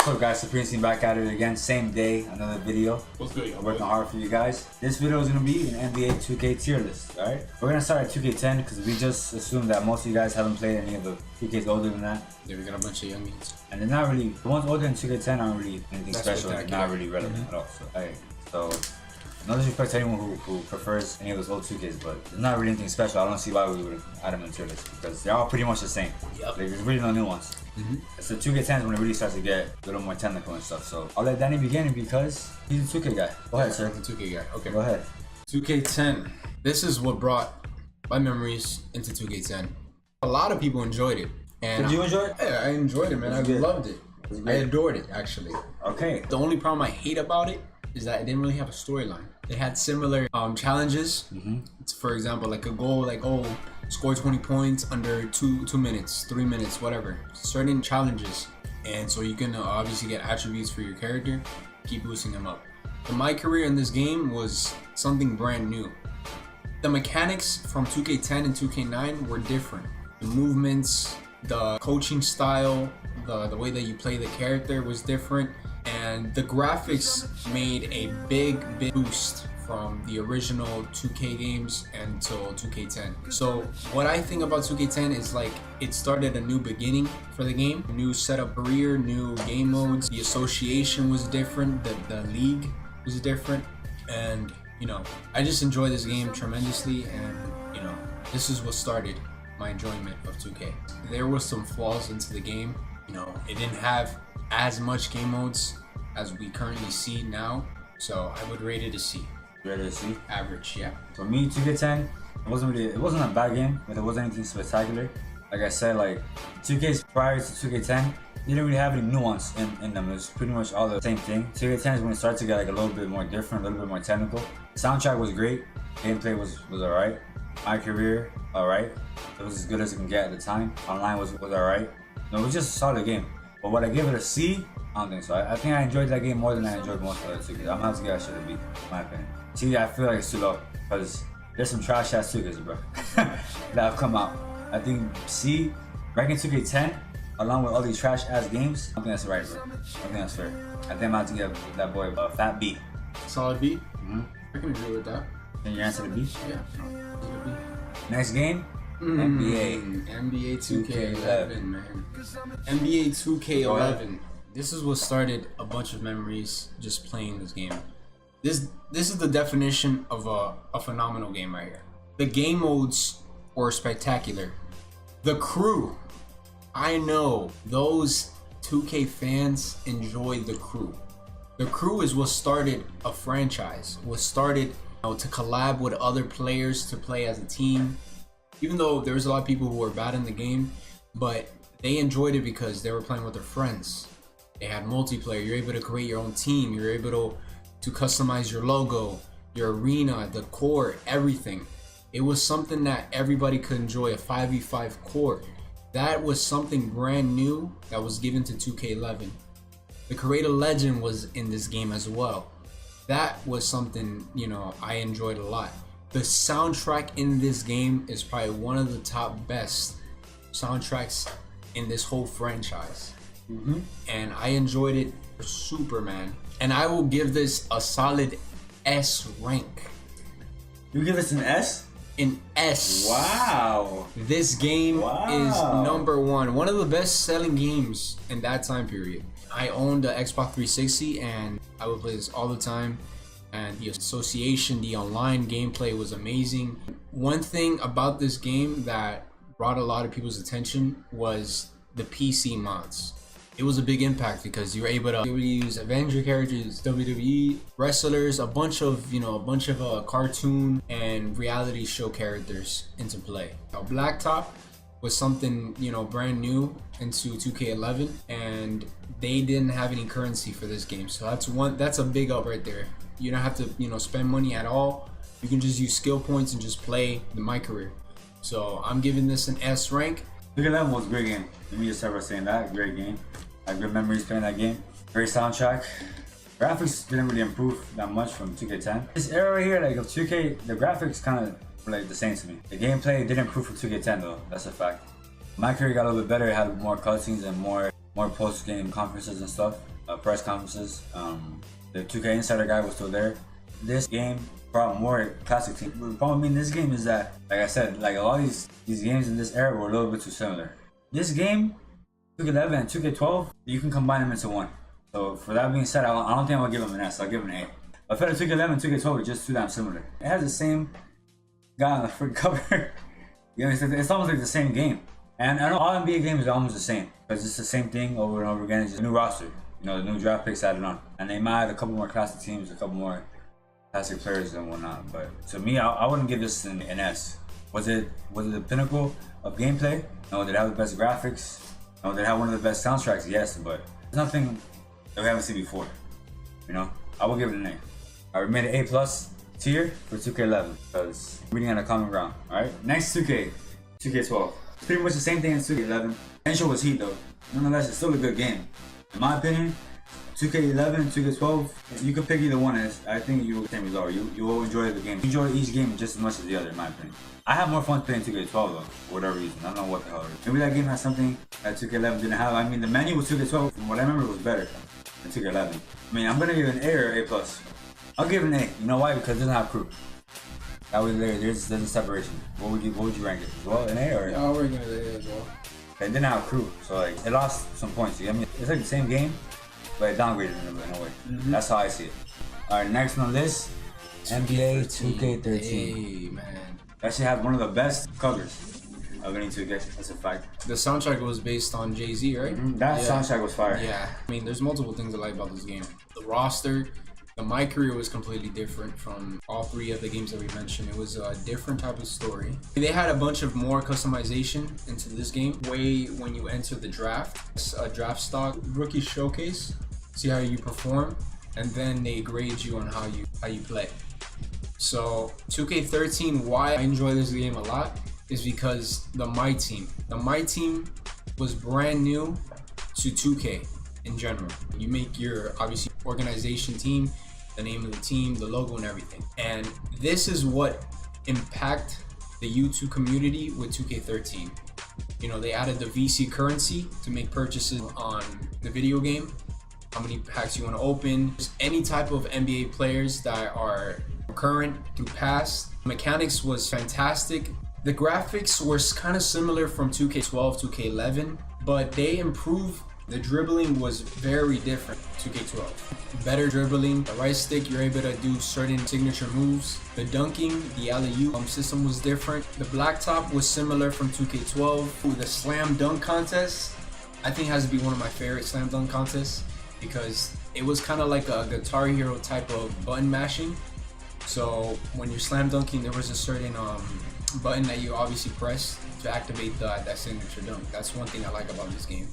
What's up, guys? Supreme back at it again, same day, another video. What's good, y'all? Working hard for you guys. This video is gonna be an NBA2K tier list, alright? We're gonna start at 2K10 because we just assumed that most of you guys haven't played any of the 2Ks older than that. Yeah, we got a bunch of youngins. And they're not really, the ones older than 2K10 aren't really anything special. They're not really relevant at all. So, alright. So, no disrespect to anyone who prefers any of those old 2Ks, but there's not really anything special. I don't see why we would add them into this because they're all pretty much the same. Yep. There's really no new ones. It's the 2K10s when it really starts to get a little more technical and stuff. So I'll let Danny begin because he's a 2K guy. Go ahead, sir. The 2K guy. Okay. Go ahead. 2K10. This is what brought my memories into 2K10. A lot of people enjoyed it. And Did you enjoy it? Yeah, I enjoyed it, man. I loved it. I adored it, actually. Okay. The only problem I hate about it is that it didn't really have a storyline. It had similar challenges. It's, for example, like a goal, like, oh, score 20 points under 2 minutes, 3 minutes, whatever. Certain challenges. And so you can obviously get attributes for your character, keep boosting them up. But my career in this game was something brand new. The mechanics from 2K10 and 2K9 were different. The movements, the coaching style, the way that you play the character was different. And the graphics made a big boost from the original 2K games until 2K10. So what I think about 2K10 is like it started a new beginning for the game, new setup career, new game modes. The association was different, the league was different, and you know, I just enjoy this game tremendously, and you know, this is what started my enjoyment of 2K. There was some flaws into the game. You know, it didn't have as much game modes as we currently see now, so I would rate it a C. Rate it a C? Average, yeah. For me, 2K10, it wasn't a bad game, but it wasn't anything spectacular. Like I said, like 2K's prior to 2K10, they didn't really have any nuance in them. It was pretty much all the same thing. 2K10 is when it started to get like a little bit more different, a little bit more technical. The soundtrack was great, gameplay was alright. My career, alright. It was as good as it can get at the time. Online was alright. No, it was just a solid game. But would I give it a C? I don't think so. I think I enjoyed that game more than I enjoyed most of the other 2Ks. I'm gonna have to give that shit a B, in my opinion. C, I feel like it's too low because there's some trash ass 2Ks, bro, that have come out. I think C, ranking 2K10 along with all these trash ass games, I don't think that's right, bro. I don't think that's fair. I think I'm about to give that boy a fat B. Solid B? I can agree with that. Then your answer to B? Yeah. Next game? NBA. NBA 2K11, man. NBA 2K11. This is what started a bunch of memories just playing this game. This is the definition of a phenomenal game right here. The game modes were spectacular. The crew. I know those 2K fans enjoy the crew. The crew is what started a franchise. What started to collab with other players to play as a team. Even though there was a lot of people who were bad in the game, but they enjoyed it because they were playing with their friends. They had multiplayer. You're able to create your own team. You're able to customize your logo, your arena, the court, everything. It was something that everybody could enjoy, a 5v5 court. That was something brand new that was given to 2K11. The Create a Legend was in this game as well. That was something, you know, I enjoyed a lot. The soundtrack in this game is probably one of the top best soundtracks in this whole franchise. And I enjoyed it super, man. And I will give this a solid S rank. You give this an S? An S. Wow. This game is number one. One of the best selling games in that time period. I owned an Xbox 360 and I would play this all the time. And the association, the online gameplay was amazing. One thing about this game that brought a lot of people's attention was the PC mods. It was a big impact because you were able to use Avenger characters, WWE wrestlers, a bunch of cartoon and reality show characters into play. Now, Blacktop was something, you know, brand new into 2K11, and they didn't have any currency for this game. So that's a big up right there. You don't have to, you know, spend money at all. You can just use skill points and just play my career. So I'm giving this an S rank. 2K11 was a great game. Let me just start by saying that. Great game. I have good memories playing that game. Great soundtrack. Graphics didn't really improve that much from 2K10. This era right here, like of 2K, the graphics kind of were like the same to me. The gameplay didn't improve from 2K10 though. That's a fact. My career got a little bit better. It had more cutscenes and more post-game conferences and stuff. press conferences. The 2K Insider guy was still there. This game brought more classic teams. The problem in this game is that, like I said, like a lot of these games in this era were a little bit too similar. This game, 2K11 and 2K12, you can combine them into one. So for that being said, I don't think I'm gonna give them an S. I'll give them an A. I feel like 2K11 and 2K12 are just too damn similar. It has the same guy on the front cover. You know, it's almost like the same game. And I know all NBA games are almost the same because it's the same thing over and over again. It's just a new roster. You know, the new draft picks added on, and they might add a couple more classic teams, a couple more classic players and whatnot. But to me, I wouldn't give this an S. Was it the pinnacle of gameplay? No. Did it have the best graphics? No. Did it have one of the best soundtracks? Yes, but it's nothing that we haven't seen before. You know, I will give it an A. I made an A+ tier for 2K11 because we're meeting on a common ground. All right, next 2K12. It's pretty much the same thing as 2K11. Intro was heat though. Nonetheless, it's still a good game. In my opinion, 2K11, 2K12, you could pick either one. I think you will same result. You will enjoy the game. You enjoy each game just as much as the other, in my opinion. I have more fun playing 2K12 though, for whatever reason. I don't know what the hell it is. Maybe that game has something that 2K11 didn't have. I mean, the menu with 2K12, from what I remember, was better than 2K11. I mean, I'm gonna give it an A or A+. I'll give it an A. You know why? Because it doesn't have crew. That way there's a separation. What would you rank it? Well, an A or? Yeah, I'll rank it an A as well. It didn't have crew, so like it lost some points. You know what I mean? It's like the same game, but it downgraded in a way. That's how I see it. All right, next on this, NBA 2K13. Hey man, that shit had one of the best covers of any 2K. That's a fact. The soundtrack was based on Jay-Z, right? That soundtrack was fire. Yeah, I mean, there's multiple things I like about this game. The roster. My career was completely different from all three of the games that we mentioned. It was a different type of story. They had a bunch of more customization into this game. Way when you enter the draft, it's a draft stock rookie showcase, see how you perform, and then they grade you on how you play. So 2K13, why I enjoy this game a lot is because the My Team was brand new to 2K in general. You make your obviously organization team, the name of the team, the logo and everything. And this is what impact the YouTube community with 2K13. You know, they added the VC currency to make purchases on the video game. How many packs you want to open. Just any type of NBA players that are current through past. Mechanics was fantastic. The graphics were kind of similar from 2K12, 2K11, but they improved. The dribbling was very different, 2K12. Better dribbling, the right stick, you're able to do certain signature moves. The dunking, the alley-oop system was different. The blacktop was similar from 2K12. The slam dunk contest, I think has to be one of my favorite slam dunk contests because it was kind of like a Guitar Hero type of button mashing. So when you're slam dunking, there was a certain button that you obviously press to activate that signature dunk. That's one thing I like about this game.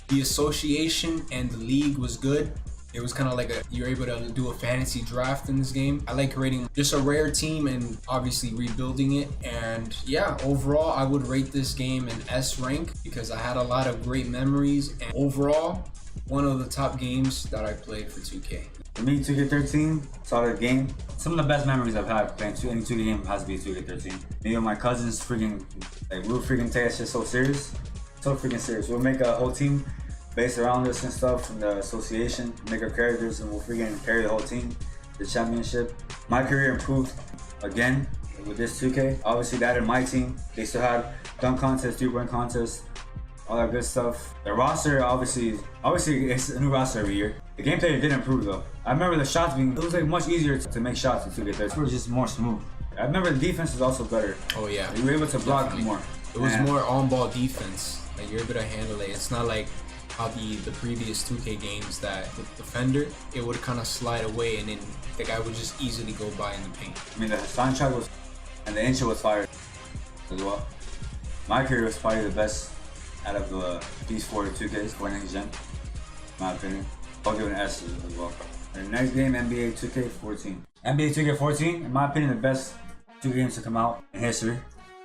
The association and the league was good. It was kind of like you're able to do a fantasy draft in this game. I like creating just a rare team and obviously rebuilding it. And yeah, overall, I would rate this game an S rank because I had a lot of great memories. And overall, one of the top games that I played for 2K. For me, 2K13, solid game. Some of the best memories I've had playing any 2K game has to be 2K13. Me and my cousins freaking, like we would freaking take that shit so serious. So freaking serious. We'll make a whole team based around us and stuff from the association, make our characters, and we'll freaking carry the whole team to the championship. My career improved again with this 2K. Obviously, that in my team, they still had dunk contests, three-point contests, all that good stuff. The roster, obviously, it's a new roster every year. The gameplay did improve though. I remember the shots it was like much easier to make shots in 2K13. It was just more smooth. I remember the defense was also better. Oh yeah. You were able to block more. It was more on-ball defense. Like you're able to handle it. It's not like how the previous 2K games that the defender, it would kind of slide away and then the guy would just easily go by in the paint. I mean, the soundtrack was, and the intro was fire as well. My career was probably the best out of these 4 2Ks for next gen, in my opinion. I'll give it an S as well. The next game, NBA 2K14. NBA 2K14, in my opinion, the best 2 games to come out in history.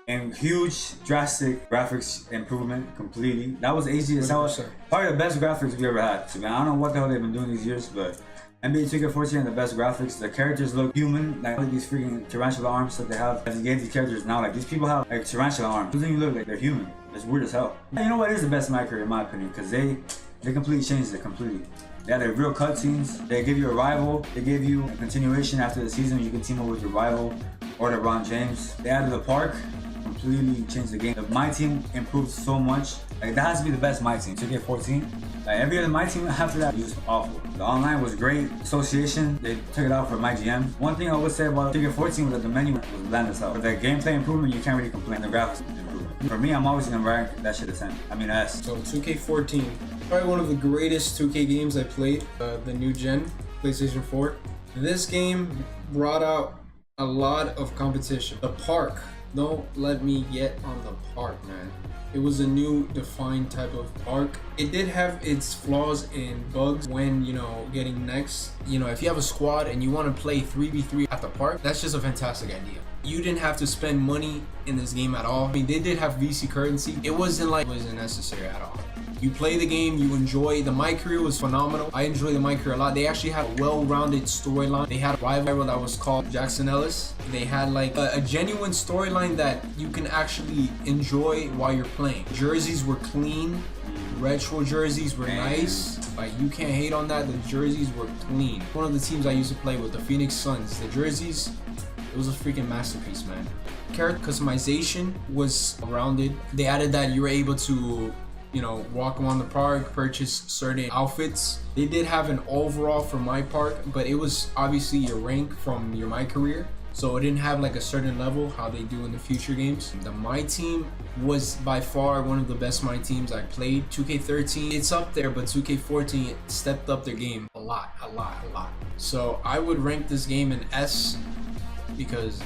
And huge, drastic graphics improvement completely. That was HD. That was probably the best graphics we ever had. So, man, I don't know what the hell they've been doing these years, but NBA 2K14 had the best graphics. The characters look human, like these freaking tarantula arms that they have. As you get these characters now, like these people have like tarantula arms. Doesn't even look like they're human. It's weird as hell. You know what is the best in my career, in my opinion, because they completely changed it completely. They had their real cutscenes. They give you a rival. They give you a continuation after the season. You can team up with your rival or LeBron James. They added the park. Completely changed the game. My team improved so much. Like, that has to be the best My Team. 2K14. Like, every other My Team after that was awful. The online was great. Association, they took it out for my GM. One thing I would say about 2K14 was that the menu was bland as hell. But the gameplay improvement, you can't really complain. The graphics improvement. For me, I'm always gonna rank that shit a 10. I mean, S. So 2K14, probably one of the greatest 2K games I played. The new gen, PlayStation 4. This game brought out a lot of competition. The park. Don't let me get on the park, man. It was a new defined type of park. It did have its flaws and bugs when, you know, getting next. You know, if you have a squad and you want to play 3v3 at the park, that's just a fantastic idea. You didn't have to spend money in this game at all. I mean, they did have VC currency. It wasn't necessary at all. You play the game, you enjoy. The My Career was phenomenal. I enjoy the My Career a lot. They actually had a well-rounded storyline. They had a rival that was called Jackson Ellis. They had like a genuine storyline that you can actually enjoy while you're playing. Jerseys were clean. Retro jerseys were nice. Like, you can't hate on that. The jerseys were clean. One of the teams I used to play with, the Phoenix Suns. The jerseys, it was a freaking masterpiece, man. Character customization was rounded. They added that you were able to, you know, walk around the park, purchase certain outfits. They did have an overall for my park, but it was obviously your rank from your My Career. So it didn't have like a certain level how they do in the future games. The My Team was by far one of the best My Teams I played. 2K13, it's up there, but 2K14 stepped up their game a lot. So I would rank this game an S because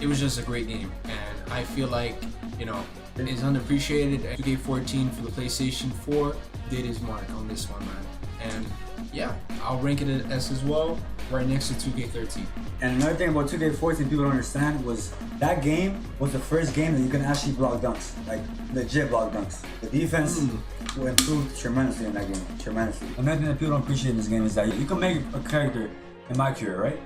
it was just a great game. And I feel like, you know, it's underappreciated. 2K14 for the PlayStation 4 did his mark on this one, man. And yeah, I'll rank it an S as well, right next to 2K13. And another thing about 2K14 people don't understand was that game was the first game that you can actually block dunks, like legit block dunks. The defense improved tremendously in that game, tremendously. Another thing that people don't appreciate in this game is that you can make a character in My Career, right?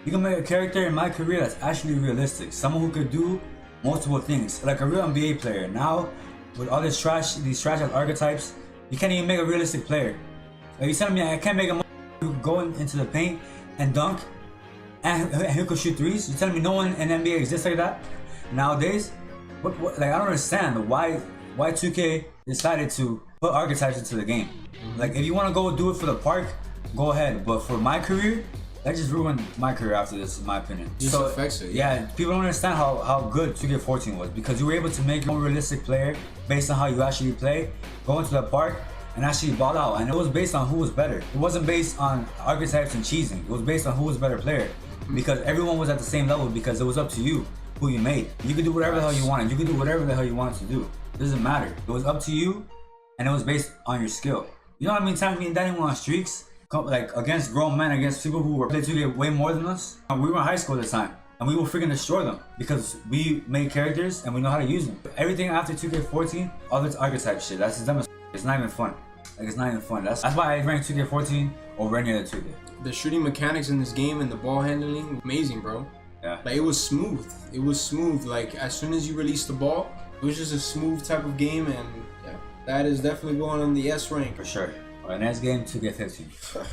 You can make a character in My Career that's actually realistic, someone who could do multiple things, like a real NBA player. Now, with all this trash, these trash archetypes, you can't even make a realistic player. Like, you telling me I can't make a who could go into the paint and dunk and who could shoot threes? You telling me no one in NBA exists like that nowadays? What like, I don't understand why 2K decided to put archetypes into the game. Like, if you want to go do it for the park, go ahead. But for My Career, that just ruined My Career after this, in my opinion. Just affects it. Yeah, people don't understand how good 2K14 was, because you were able to make your own realistic player based on how you actually play, go into the park, and actually ball out. And it was based on who was better. It wasn't based on archetypes and cheesing. It was based on who was better player. Because everyone was at the same level, because it was up to you who you made. You could do whatever the hell you wanted. You could do whatever the hell you wanted to do. It doesn't matter. It was up to you, and it was based on your skill. You know what I mean? Time me and Danny went on streaks, like against grown men, against people who were playing 2K way more than us. We were in high school at the time, and we will freaking destroy them because we made characters and we know how to use them. Everything after 2K14, all this archetype shit, that's just dumb as it's not even fun. Like, it's not even fun. That's why I rank 2K14 over any other 2K. The shooting mechanics in this game and the ball handling, amazing, bro. Yeah. Like, it was smooth. It was smooth. Like, as soon as you released the ball, it was just a smooth type of game, and yeah, that is definitely going on the S rank. For sure. Alright, next game, 2K15.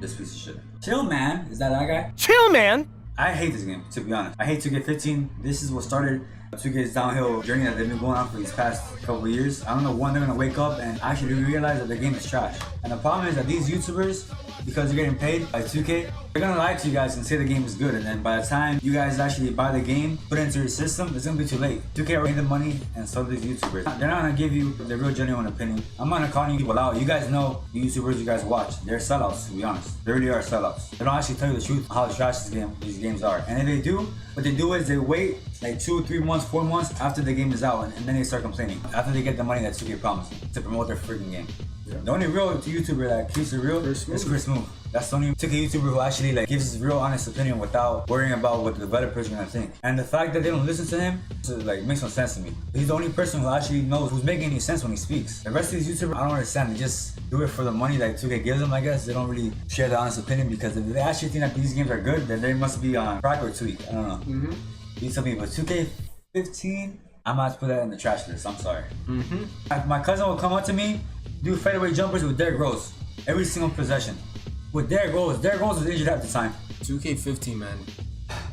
This piece of shit. Chill, man. Is that guy? Chill, man. I hate this game, to be honest. I hate 2K15. This is what started 2K's downhill journey that they've been going on for these past couple of years. I don't know when they're gonna wake up and actually realize that the game is trash. And the problem is that these YouTubers, because they're getting paid by 2K, they're gonna lie to you guys and say the game is good. And then by the time you guys actually buy the game, put it into your system, it's gonna be too late. 2K already made the money, and so do these YouTubers. They're not gonna give you the real genuine opinion. I'm not gonna call you people out. You guys know the YouTubers you guys watch. They're sellouts, to be honest. They really are sellouts. They don't actually tell you the truth how trash these games are. And if they do, what they do is they wait like 2, 3 months, 4 months after the game is out, and then they start complaining after they get the money that 2K promised to promote their freaking game. Yeah. The only real YouTuber that keeps it real is Chris Move. That's the only 2K YouTuber who actually like gives his real honest opinion without worrying about what the developers are gonna think. And the fact that they don't listen to him like makes no sense to me. He's the only person who actually knows who's making any sense when he speaks. The rest of these YouTubers, I don't understand. They just do it for the money that 2K gives them, I guess. They don't really share the honest opinion, because if they actually think that these games are good, then they must be on crack or tweak. I don't know. You tell me, but 2K15, I'm about to put that in the trash list. I'm sorry. My cousin will come up to me, do fadeaway jumpers with Derrick Rose. every single possession. With Derrick Rose was injured at the time. 2K15, man.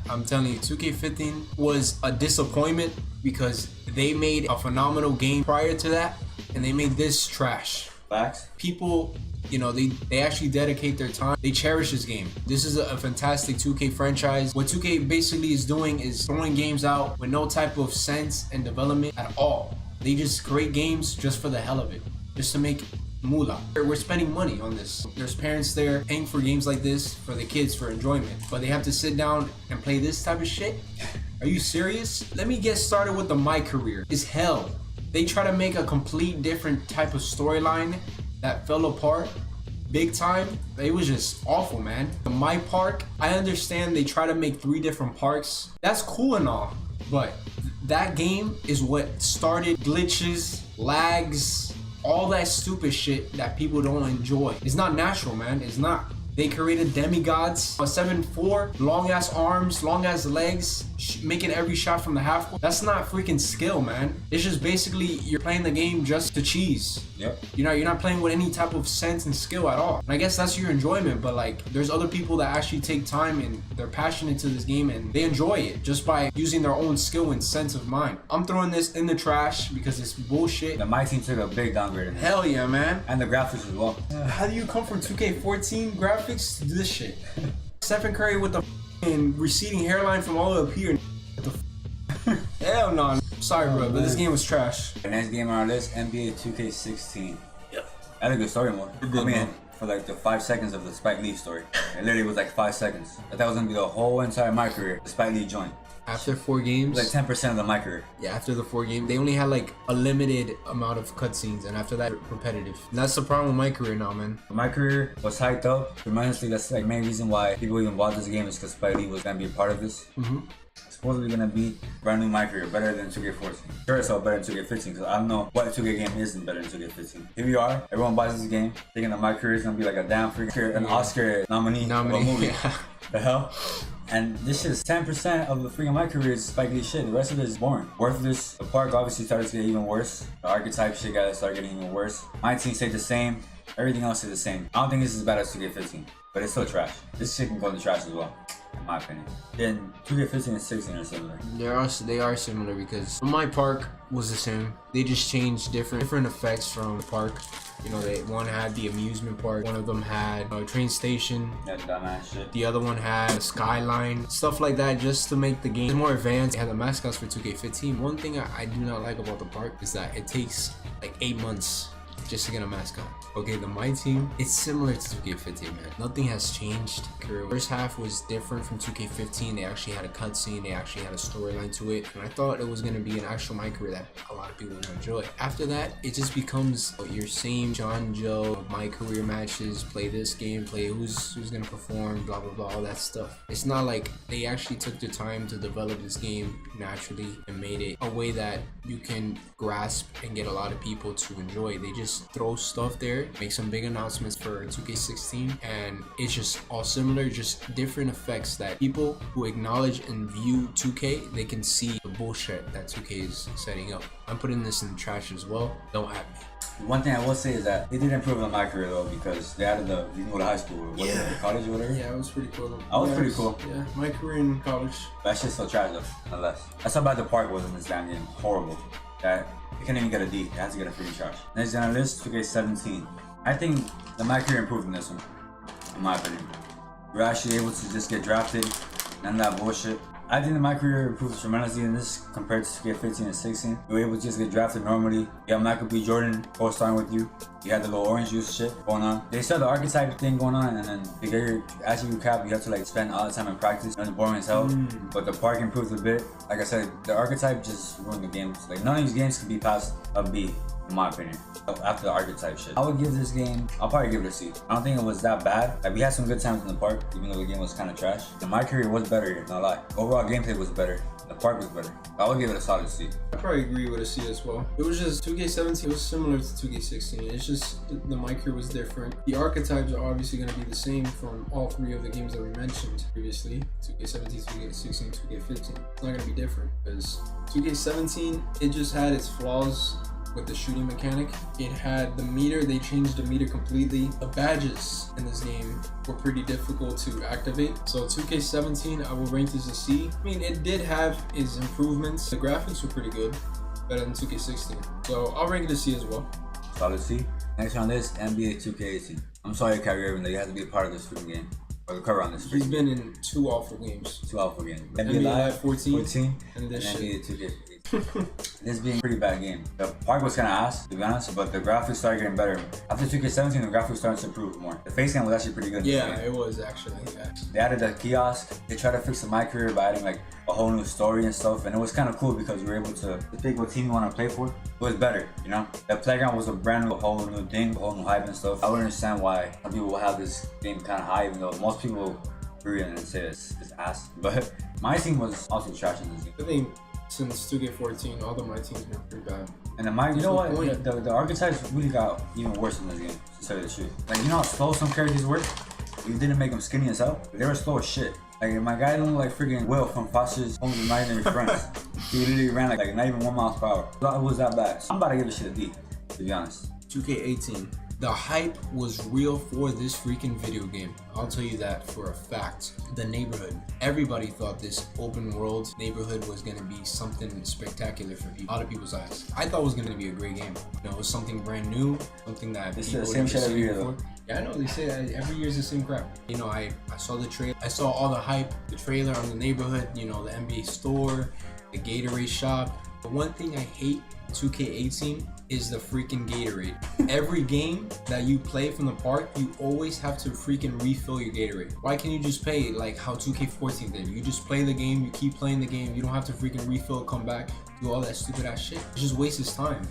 I'm telling you, 2K15 was a disappointment because they made a phenomenal game prior to that, and they made this trash. Facts. People, you know, they actually dedicate their time. They cherish this game. This is a fantastic 2K franchise. What 2K basically is doing is throwing games out with no type of sense and development at all. They just create games just for the hell of it, just to make moolah. We're spending money on this. There's parents there paying for games like this for the kids for enjoyment, but they have to sit down and play this type of shit? Are you serious? Let me get started with My Career. It's hell. They try to make a complete different type of storyline that fell apart big time. It was just awful, man. My Park, I understand they try to make 3 different parks. That's cool and all, but that game is what started glitches, lags, all that stupid shit that people don't enjoy. It's not natural, man. It's not. They created demigods, a 7'4", long ass arms, long ass legs, making every shot from the half court. That's not freaking skill, man. It's just basically you're playing the game just to cheese. Yep. You're not playing with any type of sense and skill at all. And I guess that's your enjoyment, but like there's other people that actually take time and they're passionate to this game and they enjoy it just by using their own skill and sense of mind. I'm throwing this in the trash because it's bullshit. My team took a big downgrade in this. Hell yeah, man. And the graphics as well. How do you come from 2K14 graphics to this shit? Stephen Curry with the receding hairline from all the way up here. Hell no. Sorry, bro, but this game was trash. The next game on our list, NBA 2K16. Yep. I had a good story mode. I mean, for like the 5 seconds of the Spike Lee story. It literally was like 5 seconds. I thought it was gonna be the whole entire My Career. The Spike Lee joint. After 4 games, Like 10% of the My Career. yeah, after the 4 games, they only had like a limited amount of cutscenes, and after that, repetitive. And that's the problem with My Career now, man. My Career was hyped up. Tremendously, that's like main reason why people even bought this game is because Spike Lee was gonna be a part of this. Supposedly gonna be brand new My Career, better than 2K14. Sure as hell better than 2K15, because I don't know what 2K game isn't better than 2K15. Here we are, everyone buys this game, thinking that My Career is gonna be like a damn freaking an Oscar nominee of a movie. Yeah. The hell? And this shit is 10% of the freaking My Career is Spike Lee shit. The rest of it is boring. Worthless. The park obviously started to get even worse. The archetype shit got to start getting even worse. My team stayed the same. Everything else is the same. I don't think this is as bad as 2K15, but it's still trash. This shit can go in the trash as well, in my opinion. Then 2K15 and 16 are similar. They are similar because My Park was the same. They just changed different effects from the park. You know, one had the amusement park, one of them had a train station. That dumbass shit. The other one had a skyline, stuff like that, just to make the game more advanced. They had the mascots for 2K15. One thing I do not like about the park is that it takes like 8 months just to get a mascot. Okay, the My Team, it's similar to 2K15, man. Nothing has changed. The first half was different from 2K15. They actually had a cutscene, they actually had a storyline to it, and I thought it was gonna be an actual My Career that a lot of people would enjoy. After that, it just becomes your same John Joe My Career matches, play this game, play who's gonna perform, blah blah blah, all that stuff. It's not like they actually took the time to develop this game naturally and made it a way that you can grasp and get a lot of people to enjoy. They just throw stuff there, make some big announcements for 2K16, and it's just all similar, just different effects that people who acknowledge and view 2K, they can see the bullshit that 2K is setting up. I'm putting this in the trash as well. Don't at me. One thing I will say is that they did improve on My Career though, because they added you can go to high school, or college or whatever. Yeah, it was pretty cool. That was pretty cool. Yeah, My Career in college. That shit's still trash though, nonetheless. That's how bad the park was in this damn game. Horrible. That it couldn't even get a D. It has to get a freaking trash. Next on our list, 2K17. I think the My Career improved in this one, in my opinion. We're actually able to just get drafted, none of that bullshit. I think the My Career improved tremendously in this compared to 2K15 and 16. You were able to just get drafted normally. You have Michael B. Jordan co-starring with you. You had the little orange juice shit going on. They still had the archetype thing going on, and then to get your actually recap, you have to like spend all the time in practice. And it's boring as hell. But the park improved a bit. Like I said, the archetype just ruined the games. Like none of these games can be past a B, in my opinion. After the archetype shit, I would give this game, I'll probably give it a C. I don't think it was that bad. Like we had some good times in the park, even though the game was kind of trash. And My Career was better here, not lie. Overall gameplay was better. The park was better. I would give it a solid C. I probably agree with a C as well. It was just 2K17 was similar to 2K16. It's just the My Career was different. The archetypes are obviously going to be the same from all 3 of the games that we mentioned previously. 2K17, 2K16, 2K15. It's not going to be different because 2K17, it just had its flaws with the shooting mechanic. It had the meter, they changed the meter completely. The badges in this game were pretty difficult to activate. So 2K17, I will rank this a C. I mean, it did have its improvements. The graphics were pretty good, better than 2K16. So I'll rank it a C as well. Solid C. Next on this, NBA 2K18. I'm sorry, Kyrie Irving, that you have to be a part of this freaking game. Or the cover on this. He's been in 2 awful games. 2 awful games. NBA Live 14 and this NBA 2K. This being a pretty bad game. The park was kind of ass, to be honest, but the graphics started getting better. After 2K17, the graphics started to improve more. The face cam was actually pretty good. Yeah, it was actually. Yeah. They added the kiosk. They tried to fix the my career by adding like a whole new story and stuff, and it was kind of cool because you were able to pick what team you want to play for. It was better, you know. The playground was a brand new, whole new thing, a whole new hype and stuff. I would understand why some people will have this game kind of high, even though most people agree and say it's ass. But my team was also trash in this game. I think since 2K14, all of my teams been pretty bad. And you know what? The archetypes really got even worse in this game, to tell you the truth. Like, you know how slow some characters were? You didn't make them skinny as hell. They were slow as shit. Like, my guy don't look like freaking Will from Foster's Homes and Not Even Friends. He literally ran like not even 1 mile per hour. So it was that bad. So I'm about to give this shit a D, to be honest. 2K18. The hype was real for this freaking video game. I'll tell you that for a fact. The neighborhood. Everybody thought this open world neighborhood was going to be something spectacular for people. A lot of people's eyes. I thought it was going to be a great game. You know, it was something brand new, something that this people is the same shit every year though. Yeah, I know, they say that every year is the same crap. You know, I saw the trailer. I saw all the hype, the trailer on the neighborhood, you know, the NBA store, the Gatorade shop. The one thing I hate 2K18 is the freaking Gatorade. Every game that you play from the park, you always have to freaking refill your Gatorade. Why can't you just play like how 2K14 did? You just play the game, you keep playing the game, you don't have to freaking refill, come back, do all that stupid ass shit. It just wastes his time.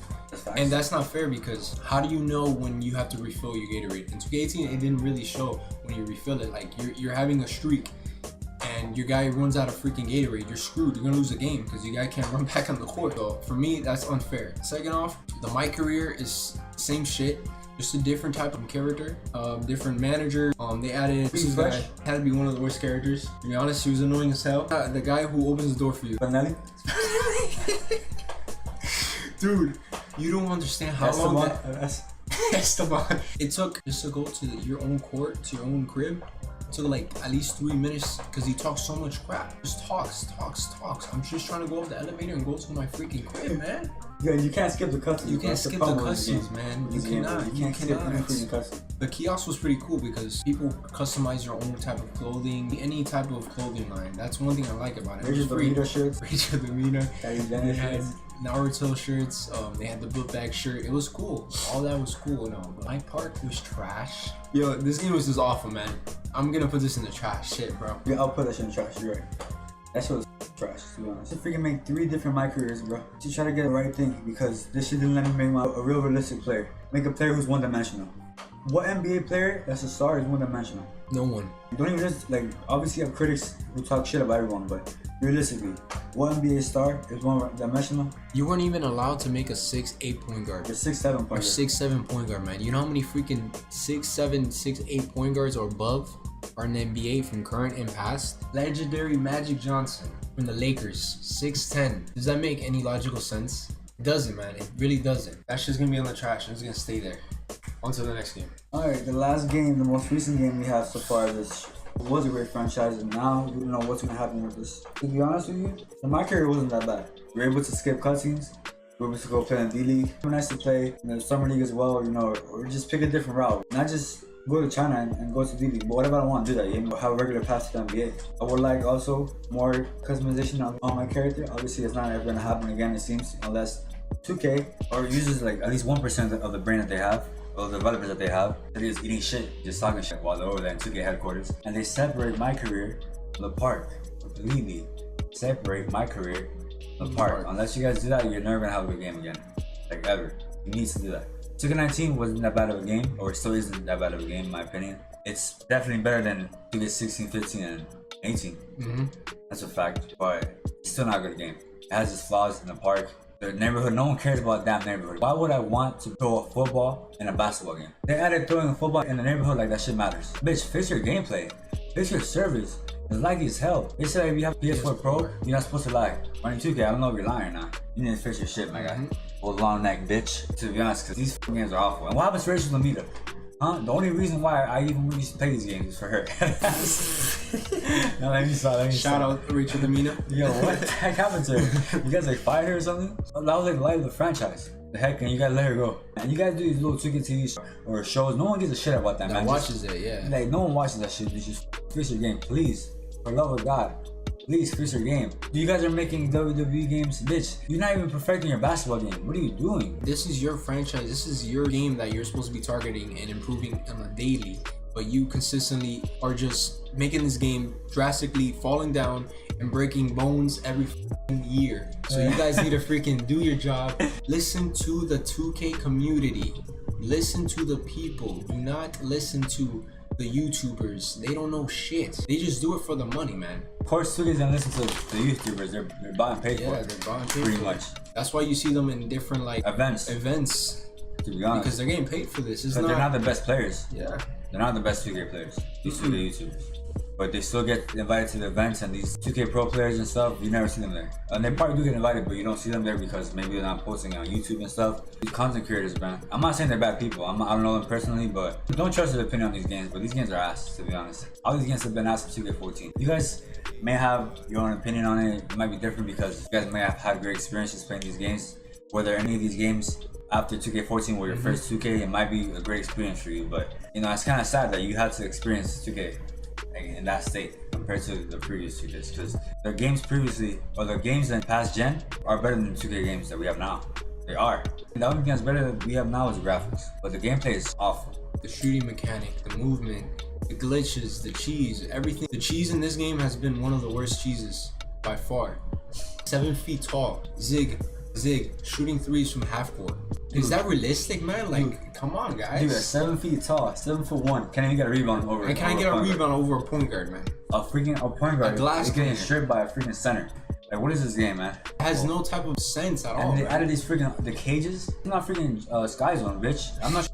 And that's not fair because how do you know when you have to refill your Gatorade? In 2K18, it didn't really show when you refill it. Like you're having a streak and your guy runs out of freaking Gatorade, you're screwed. You're gonna lose the game because your guy can't run back on the court. So for me, that's unfair. Second off, the My Career is same shit, just a different type of character, different manager. They added this guy, had to be one of the worst characters. To be honest, he was annoying as hell. The guy who opens the door for you. Benelli? Dude, you don't understand how long that. Esteban. It took just to go to your own court, to your own crib. Took like at least 3 minutes because he talks so much crap. Just talks. I'm just trying to go up the elevator and go to my freaking crib, man. Yeah, you can't skip the cutscenes. You can't skip the cutscenes, man. You cannot. You can't skip the freaking cutscenes. The kiosk was pretty cool because people customize your own type of clothing, any type of clothing line. That's one thing I like about it. Rachel Domino shirts. Rachel Domino. They had Naruto shirts. They had the book bag shirt. It was cool. All that was cool. No, but my park was trash. Yo, this game was just awful, man. I'm gonna put this in the trash. Shit, bro. Yeah, I'll put that shit in the trash. You're right. That shit was trash, to be honest. I freaking make 3 different My Careers, bro. To try to get the right thing because this shit didn't let me make a real realistic player. Make a player who's one-dimensional. What NBA player that's a star is one-dimensional? No one. Don't even just, like, obviously you have critics who talk shit about everyone, but realistically, what NBA star is one-dimensional? You weren't even allowed to make a 6'8" point guard. Or 6'7" point guard. Or 6'7" point guard, man. You know how many freaking 6'7", 6'8" point guards or above are in the NBA from current and past? Legendary Magic Johnson from the Lakers, 6'10". Does that make any logical sense? It doesn't, man. It really doesn't. That shit's gonna be on the trash and it's gonna stay there. On to the next game. Alright, the last game, the most recent game we have so far this was a great franchise, and now we don't know what's gonna happen with this. To be honest with you, My Career wasn't that bad. We were able to skip cutscenes. We were able to go play in the D-League. It was nice to play in the Summer League as well, you know, or just pick a different route. Not just go to China and go to D-League, but what if I don't want to do that? You know, have a regular pass to the NBA. I would like also more customization on my character. Obviously, it's not ever gonna happen again, it seems, unless 2K or uses like at least 1% of the brain that they have, or the developers that they have. They're just eating shit, just talking shit while they're over there in 2K headquarters. And they separate My Career from the park. Believe me, separate My Career from the park. Unless you guys do that, you're never gonna have a good game again. Like ever. You need to do that. 2K19 wasn't that bad of a game, or still isn't that bad of a game in my opinion. It's definitely better than 2K16, 15, and 18. That's a fact, but it's still not a good game. It has its flaws in the park. The neighborhood, no one cares about that neighborhood. Why would I want to throw a football in a basketball game? They added throwing a football in the neighborhood like that shit matters. Bitch, fix your gameplay. Fix your service. It's laggy as hell. They said if you have PS4 Pro, you're not supposed to lag. Running 2K, I don't know if you're lying or not. You need to fix your shit, my guy. old long neck bitch. To be honest, because these games are awful. And what happens to Rachel Lamita? Huh? The only reason why I even used to play these games is for her. No, let me stop. Shout out Rachel Lamita. Yo, what the heck happened to her? You guys like fired her or something? That was like the life of the franchise. The heck, and you gotta let her go. And you guys do these little 2K TV or shows. No one gives a shit about that, man. Watches it, yeah. Like, no one watches that shit. You just fix your game, please. For the love of God. Please fix your game. You guys are making WWE games, bitch. You're not even perfecting your basketball game. What are you doing? This is your franchise. This is your game that you're supposed to be targeting and improving on a daily. But you consistently are just making this game drastically falling down and breaking bones every year. So you guys need to freaking do your job. Listen to the 2K community. Listen to the people. Do not listen to the YouTubers. They don't know shit. They just do it for the money, man. Of course, 2K's gonna listen to the YouTubers. They're bought and paid for. Yeah, they're bought and paid pretty for. much. That's why you see them in different like events. To be honest, because they're getting paid for this. But they're not the best players. Yeah. They're not the best 2K players. These 2K YouTubers. But they still get invited to the events, and these 2K pro players and stuff, you never see them there. And they probably do get invited, but you don't see them there because maybe they're not posting on YouTube and stuff. These content creators, man. I'm not saying they're bad people. I don't know them personally, but don't trust their opinion on these games. But these games are ass, to be honest. All these games have been ass for 2K14. You guys may have your own opinion on it. It might be different because you guys may have had great experiences playing these games. Whether any of these games after 2K14 were your first 2K, it might be a great experience for you. But, you know, it's kind of sad that you had to experience 2K in that state compared to the previous 2Ks, because the games previously, or the games in past gen, are better than the 2K games that we have now. They are. The only thing that's better that we have now is the graphics, but the gameplay is awful. The shooting mechanic, the movement, the glitches, the cheese, everything. The cheese in this game has been one of the worst cheeses by far. 7 feet tall, zig, shooting threes from half court. Is that realistic, man? Like, come on, guys. Dude, 7 feet tall, 7'1". Can't even get a rebound over. And can I get a rebound over a point guard, man? A point guard. A glass is getting stripped by a freaking center. Like, what is this game, man? It has no type of sense at all. And they added these freaking the cages. It's not freaking Sky Zone, bitch. I'm not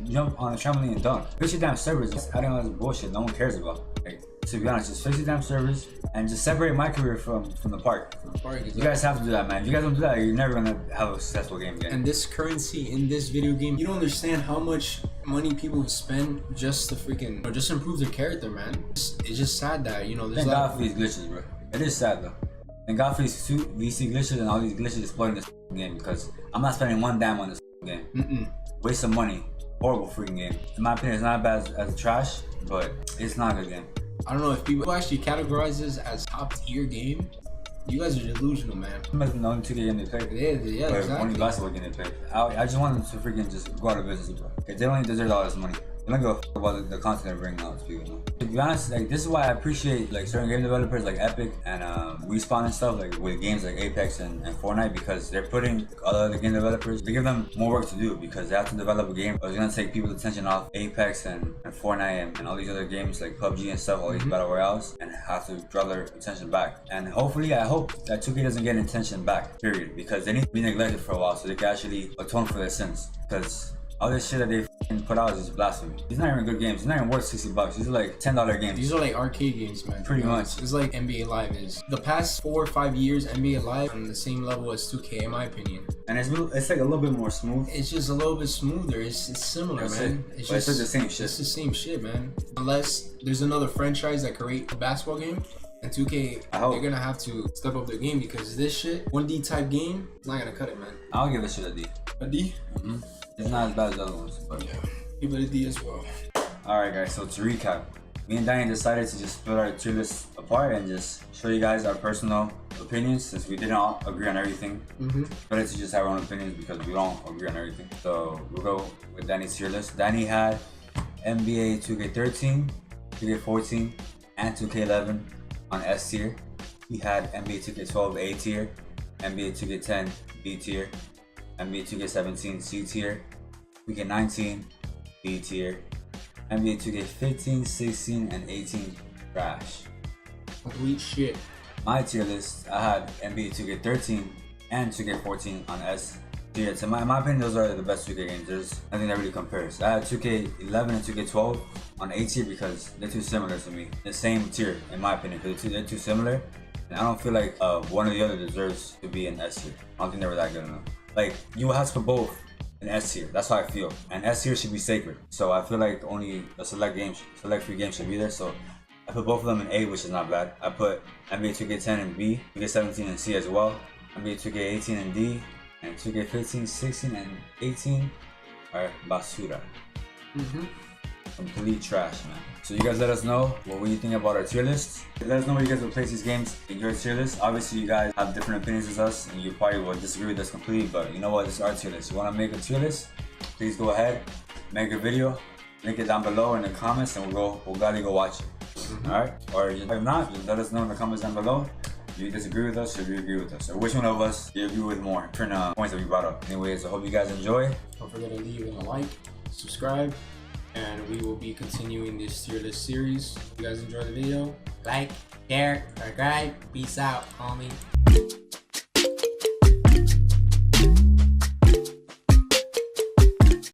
jump on a trampoline and dunk. Fix your damn servers. Just adding all this bullshit no one cares about. Like, to be honest, just fix your damn servers and just separate my career from the park. You guys have to do that, man. If you guys don't do that, you're never gonna have a successful game again. And this currency in this video game, you don't understand how much money people spend just to freaking, or just improve their character, man. It's just sad that, you know, there's Thank God for these glitches, bro. It is sad though. Thank God for these VC glitches and all these glitches exploiting this game, because I'm not spending one damn on this game. Waste of money. Horrible freaking game. In my opinion, it's not bad as trash, but it's not a good game. I don't know if people actually categorize this as top tier game. You guys are delusional, man. It must be the only 2K game they play. Yeah, exactly. Only basketball game they play. I just want them to freaking just go out of business, bro. They don't even deserve all this money. They don't give a f about the content they're bringing out to people, man. To be honest, like, this is why I appreciate like certain game developers like Epic and Respawn and stuff, like with games like Apex and Fortnite, because they're putting other game developers, they give them more work to do because they have to develop a game that's gonna take people's attention off Apex and Fortnite and all these other games like PUBG and stuff, all these battle royales, and have to draw their attention back. And hopefully, I hope that 2K doesn't get attention back, period, because they need to be neglected for a while so they can actually atone for their sins. Because all this shit that they put out is just blasphemy. These not even good games. These not even worth $60. These are like $10 games. These are like arcade games, man. Pretty much. It's like NBA Live is. The past 4 or 5 years, NBA Live on the same level as 2K, in my opinion. And it's like a little bit more smooth. It's just a little bit smoother. It's similar, man. It's just the same shit. It's the same shit, man. Unless there's another franchise that create a basketball game, and 2K, they're gonna have to step up their game, because this shit, 1D type game, it's not gonna cut it, man. I'll give this shit a D. A D? It's not as bad as the other ones, but yeah, give it a D as well. Alright guys, so to recap, me and Danny decided to just split our tier list apart and just show you guys our personal opinions, since we didn't all agree on everything. Better to just have our own opinions because we don't agree on everything. So we'll go with Danny's tier list. Danny had NBA 2K13, 2K14, and 2K11 on S tier. He had NBA 2K12 A tier, NBA 2K10 B tier, NBA 2K17 C tier, 2K19 B tier, NBA 2K15, 16, and 18 trash. Complete shit. My tier list, I had NBA 2K13 and 2K14 on S tier. So in my opinion, those are the best 2K games. There's nothing that really compares. I had 2K11 and 2K12 on A tier because they're too similar to me. The same tier, in my opinion, because they're too similar. And I don't feel like one or the other deserves to be in S tier. I don't think they were that good enough. like you will have to put both in S tier. That's how I feel. And S tier should be sacred. So I feel like only a select few games should be there. So I put both of them in A, which is not bad. I put NBA 2K10 in B, 2K17 in C as well, NBA 2K18 in D, and 2K15, 16, and 18 are basura. Complete trash, man. So you guys let us know what you think about our tier list. Let us know where you guys will place these games in your tier list. Obviously, you guys have different opinions as us, and you probably will disagree with us completely, but you know what? This is our tier list. You want to make a tier list? Please go ahead, make a video, link it down below in the comments, and we'll gladly go watch it. Alright? Or if not, just let us know in the comments down below. Do you disagree with us or do you agree with us? Or which one of us do you agree with more? Different points that we brought up. Anyways, I hope you guys enjoy. Don't forget to leave a like, subscribe, and we will be continuing this tier list series. If you guys enjoyed the video, like, share, subscribe. Peace out, homie.